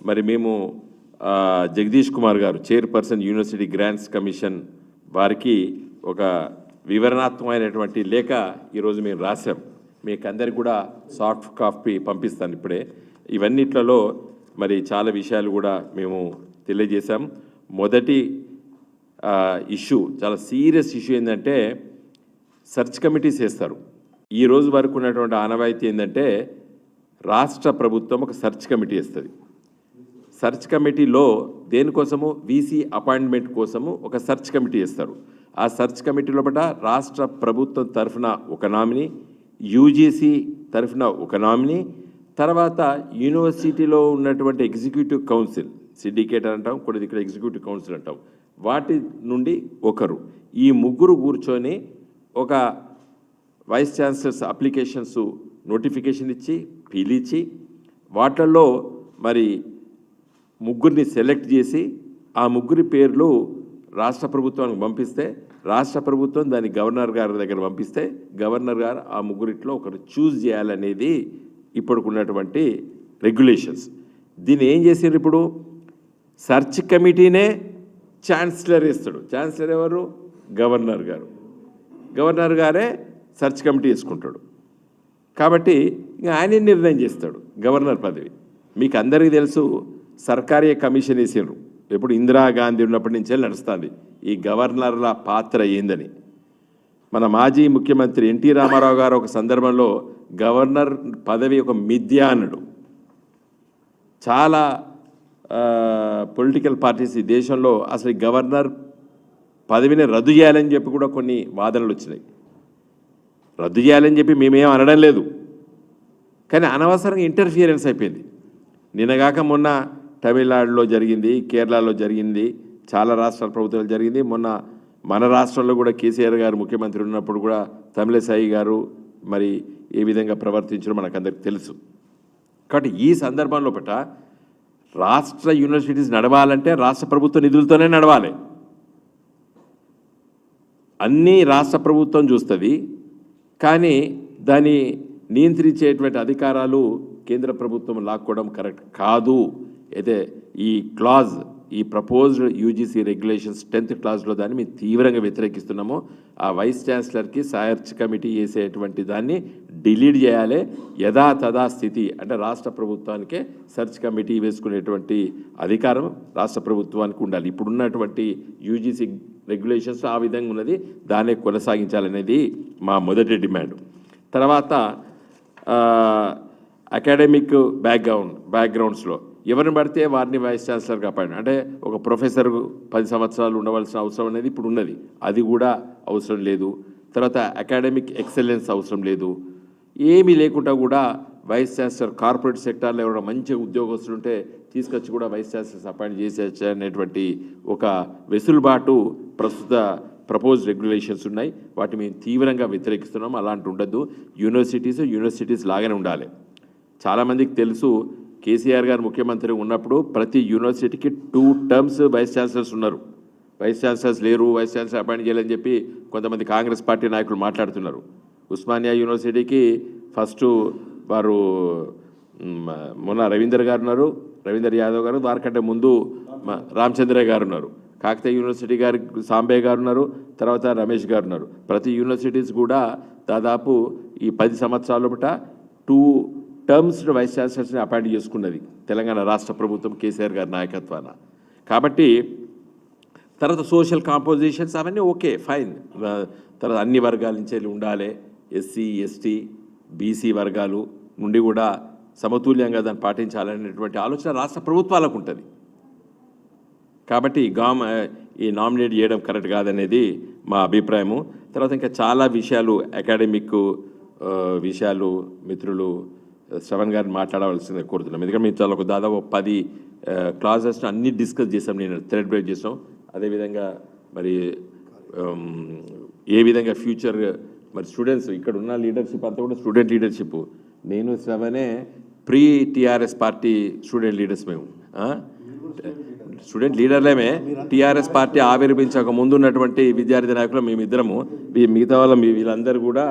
మరి మేము జగదీష్ కుమార్ గారు చైర్పర్సన్ యూనివర్సిటీ గ్రాంట్స్ కమిషన్ వారికి ఒక వివరణాత్మకమైనటువంటి లేఖ ఈరోజు మేము రాసాం. మీకు అందరికి కూడా సాఫ్ట్ కాపీ పంపిస్తాను ఇప్పుడే. ఇవన్నిట్లలో మరి చాలా విషయాలు కూడా మేము తెలియజేశాం. మొదటి ఇష్యూ, చాలా సీరియస్ ఇష్యూ ఏంటంటే సెర్చ్ కమిటీస్ వేస్తారు. ఈ రోజు వరకు ఉన్నటువంటి ఆనవాయితీ ఏంటంటే రాష్ట్ర ప్రభుత్వం ఒక సెర్చ్ కమిటీ వేస్తుంది. సెర్చ్ కమిటీలో దేనికోసము వీసీ అపాయింట్మెంట్ కోసము ఒక సెర్చ్ కమిటీ వేస్తారు. ఆ సెర్చ్ కమిటీ లోపల రాష్ట్ర ప్రభుత్వం తరఫున ఒక నామినీ, యూజీసీ తరఫున ఒక నామినీ, తర్వాత యూనివర్సిటీలో ఉన్నటువంటి ఎగ్జిక్యూటివ్ కౌన్సిల్, సిండికేట్ అంటాం, కొన్ని ఇక్కడ ఎగ్జిక్యూటివ్ కౌన్సిల్ అంటాం, వాటి నుండి ఒకరు. ఈ ముగ్గురు కూర్చొని ఒక వైస్ ఛాన్సలర్స్ అప్లికేషన్స్ నోటిఫికేషన్ ఇచ్చి పిలిచి వాటిల్లో మరి ముగ్గురిని సెలెక్ట్ చేసి ఆ ముగ్గురి పేర్లు రాష్ట్ర ప్రభుత్వానికి పంపిస్తే రాష్ట్ర ప్రభుత్వం దాన్ని గవర్నర్ గారి దగ్గర పంపిస్తే గవర్నర్ గారు ఆ ముగ్గురిట్లో ఒకరు చూస్ చేయాలనేది ఇప్పుడుకున్నటువంటి రెగ్యులేషన్స్. దీన్ని ఏం చేసారు? ఇప్పుడు సెర్చ్ కమిటీనే ఛాన్సలర్ ఇస్తాడు. ఛాన్సలర్ ఎవరు? గవర్నర్ గారు. గవర్నర్ గారే సెర్చ్ కమిటీ వేసుకుంటాడు. కాబట్టి ఇంకా ఆయనే నిర్ణయం చేస్తాడు గవర్నర్ పదవి. మీకు అందరికీ తెలుసు, సర్కారీ కమిషన్ వేసారు. ఎప్పుడు ఇందిరాగాంధీ ఉన్నప్పటి నుంచే నడుస్తుంది ఈ గవర్నర్ల పాత్ర ఏందని. మన మాజీ ముఖ్యమంత్రి ఎన్టీ రామారావు గారు ఒక సందర్భంలో గవర్నర్ పదవి ఒక మిథ్య అన్నాడు. చాలా పొలిటికల్ పార్టీస్ ఈ దేశంలో అసలు ఈ గవర్నర్ పదవిని రద్దు చేయాలని చెప్పి కూడా కొన్ని వాదనలు వచ్చినాయి. రద్దు చేయాలని చెప్పి మేమేం అనడం లేదు, కానీ అనవసరంగా ఇంటర్ఫియరెన్స్ అయిపోయింది. నిన్నగాక మొన్న తమిళనాడులో జరిగింది, కేరళలో జరిగింది, చాలా రాష్ట్రాల ప్రభుత్వాలు జరిగింది. మొన్న మన రాష్ట్రంలో కూడా కేసీఆర్ గారు ముఖ్యమంత్రి ఉన్నప్పుడు కూడా తమిళసాయి గారు మరి ఏ విధంగా ప్రవర్తించడం మనకందరికి తెలుసు. కాబట్టి ఈ సందర్భంలో రాష్ట్ర యూనివర్సిటీస్ నడవాలంటే రాష్ట్ర ప్రభుత్వ నిధులతోనే నడవాలి. అన్నీ రాష్ట్ర ప్రభుత్వం చూస్తుంది, కానీ దాన్ని నియంత్రించేటువంటి అధికారాలు కేంద్ర ప్రభుత్వం లాక్కోవడం కరెక్ట్ కాదు. అయితే ఈ క్లాజ్, ఈ ప్రపోజ్డ్ యూజీసీ రెగ్యులేషన్స్ 10th క్లాజ్లో దాన్ని మేము తీవ్రంగా వ్యతిరేకిస్తున్నాము. ఆ వైస్ ఛాన్సలర్కి సెర్చ్ కమిటీ వేసేటువంటి దాన్ని డిలీట్ చేయాలి. యథాతథా స్థితి అంటే రాష్ట్ర ప్రభుత్వానికే సెర్చ్ కమిటీ వేసుకునేటువంటి అధికారం రాష్ట్ర ప్రభుత్వానికి ఉండాలి. ఇప్పుడున్నటువంటి యూజీసీ రెగ్యులేషన్స్ ఆ విధంగా ఉన్నది, దాన్నే కొనసాగించాలనేది మా మొదటి డిమాండ్. తర్వాత అకాడమిక్ బ్యాక్గ్రౌండ్స్లో ఎవరిని పడితే వారిని వైస్ ఛాన్సలర్గా అపాయింట్, అంటే ఒక ప్రొఫెసర్ 10 సంవత్సరాలు ఉండవలసిన అవసరం అనేది ఇప్పుడు ఉన్నది, అది కూడా అవసరం లేదు. తర్వాత అకాడమిక్ ఎక్సలెన్స్ అవసరం లేదు. ఏమీ లేకుండా కూడా వైస్ ఛాన్సలర్ కార్పొరేట్ సెక్టార్లో ఎవరైనా మంచి ఉద్యోగస్తులు ఉంటే తీసుకొచ్చి కూడా వైస్ ఛాన్సలర్స్ అపాయింట్ చేసేయచ్చు అనేటువంటి ఒక వెసులుబాటు ప్రస్తుత ప్రపోజ్ రెగ్యులేషన్స్ ఉన్నాయి. వాటిని మేము తీవ్రంగా వ్యతిరేకిస్తున్నాం. అలాంటి ఉండద్దు. యూనివర్సిటీస్ లాగానే ఉండాలి. చాలామందికి తెలుసు, కేసీఆర్ గారు ముఖ్యమంత్రి ఉన్నప్పుడు ప్రతి యూనివర్సిటీకి 2 టర్మ్స్ వైస్ ఛాన్సలర్స్ ఉన్నారు. వైస్ ఛాన్సలర్స్ లేరు, వైస్ ఛాన్సలర్ అపాయింట్ చేయాలని చెప్పి కొంతమంది కాంగ్రెస్ పార్టీ నాయకులు మాట్లాడుతున్నారు. ఉస్మానియా యూనివర్సిటీకి ఫస్ట్ వారు మొన్న రవీందర్ గారు ఉన్నారు, రవీందర్ యాదవ్ గారు, వారికంటే ముందు రామచంద్రయ్య గారు ఉన్నారు. కాకతీయ యూనివర్సిటీ గారి సాంబే గారు ఉన్నారు, తర్వాత రమేష్ గారు ఉన్నారు. ప్రతి యూనివర్సిటీస్ కూడా దాదాపు ఈ 10 సంవత్సరాల బట్ట 2 టర్మ్స్ వైస్ ఛాన్సలర్స్ని అపాయింట్ చేసుకున్నది తెలంగాణ రాష్ట్ర ప్రభుత్వం కేసీఆర్ గారి నాయకత్వాన. కాబట్టి తర్వాత సోషల్ కాంపోజిషన్స్ అవన్నీ ఓకే, ఫైన్. తర్వాత అన్ని వర్గాల నుంచి ఉండాలి. ఎస్సీ, ఎస్టీ, బీసీ వర్గాలు నుండి కూడా సమతుల్యంగా దాన్ని పాటించాలనేటువంటి ఆలోచన రాష్ట్ర ప్రభుత్వాలకు ఉంటుంది. కాబట్టి ఈ నామినేట్ చేయడం కరెక్ట్ కాదనేది మా అభిప్రాయము. తర్వాత ఇంకా చాలా విషయాలు, అకాడమిక్ విషయాలు మిత్రులు శ్రవణ్ గారిని మాట్లాడవలసిందే కోరుతున్నాం. ఎందుకంటే మేము చాలా దాదాపు 10 క్లాసెస్ను అన్నీ డిస్కస్ చేసాం, నేను థ్రెడ్ బ్రేక్ చేసాం. అదేవిధంగా మరి ఏ విధంగా ఫ్యూచర్ మరి స్టూడెంట్స్ ఇక్కడ ఉన్న లీడర్షిప్ అంతా కూడా స్టూడెంట్ లీడర్షిప్. నేను శ్రవణే pre TRS party student leaders. మేము స్టూడెంట్ లీడర్లేమే. టీఆర్ఎస్ పార్టీ ఆవిర్భించక ముందు ఉన్నటువంటి విద్యార్థి నాయకులు మేమిద్దరము. మిగతా వాళ్ళ వీళ్ళందరూ కూడా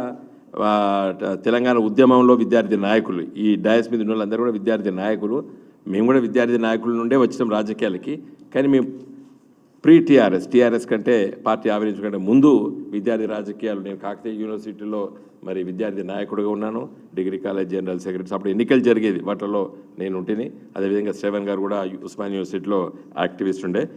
తెలంగాణ ఉద్యమంలో విద్యార్థి నాయకులు. ఈ డయాస్ మీద ఉన్న వాళ్ళందరూ కూడా విద్యార్థి నాయకులు. మేము కూడా విద్యార్థి నాయకుల నుండే వచ్చినాం రాజకీయాలకి. కానీ మేము టీఆర్ఎస్ కంటే పార్టీ ఆవిర్భావం కంటే ముందు విద్యార్థి రాజకీయాలు, నేను కాకతీయ యూనివర్సిటీలో మరి విద్యార్థి నాయకుడిగా ఉన్నాను, డిగ్రీ కాలేజ్ జనరల్ సెక్రటరీ. అప్పుడు ఎన్నికలు జరిగేది, వాటిలో నేను ఉంటేనే. అదేవిధంగా శ్రవణ్ గారు కూడా ఉస్మాన్ యూనివర్సిటీలో యాక్టివిస్ట్ ఉండే.